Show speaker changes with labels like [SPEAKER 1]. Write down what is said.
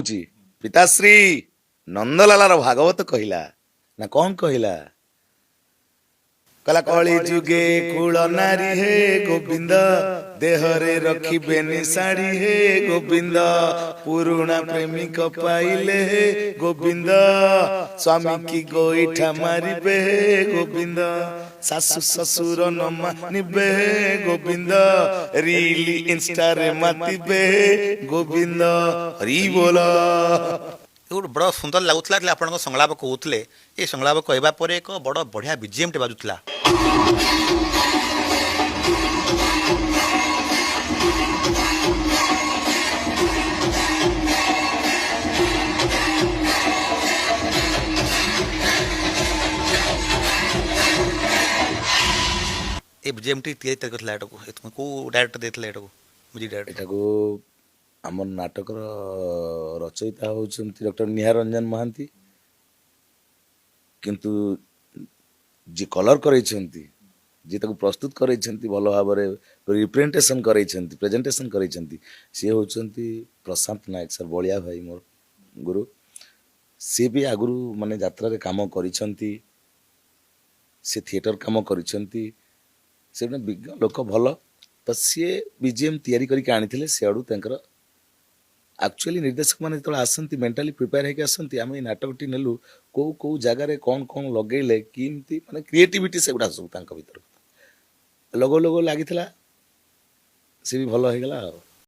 [SPEAKER 1] कहुची पिताश्री नंदलालार भागवत कहिला ना कौन कहिला कला कली जुगे कुल नारी हे गोविंद देहरे रखिबेनि साड़ी हे गोविंद पुरुणा प्रेमिक पाइले हे गोविंद स्वामी की गोईठा मारिबे हे गोविंद सासु ससुर न मानिबे हे गोविंद रीली इंस्टा रे मातिबे हे गोविंद हरि बोला।
[SPEAKER 2] गोटे बड़ सुंदर लगुला आप संलाप कहते ये संलाप कहवा पर एक बड़ बढ़िया बीजीएम टे बाजुला। ये बीजीएम टी तैयारी करता को डायरेक्टर देता एटा
[SPEAKER 1] को आम नाटक रचयिता होती डॉक्टर निहार रंजन महांती किंतु जी कलर करैछंती जी ताको प्रस्तुत करैछंती भल भाव रिप्रेजेंटेशन करैछंती प्रेजेंटेशन करैछंती सी होचंती प्रशांत नायक सर बलिया भाई मोर गुरु सी भी आगुरु माने यात्रा रे काम करिछंती से थिएटर काम करिछंती से विज्ञ लोक भल तो सी बीजीएम तैयारी करके आनी से आड़ू तंकर एक्चुअली निर्देशक मैंने जो आसती मेंटाली प्रिपेयर होकर आसती आम नाटक टी नेलु कौ कौ जगार कौन कौन लगेले किमती माने क्रिएटिविटी से गुड़ा सब भर लगो लगो लगी सी भी भल हो गला।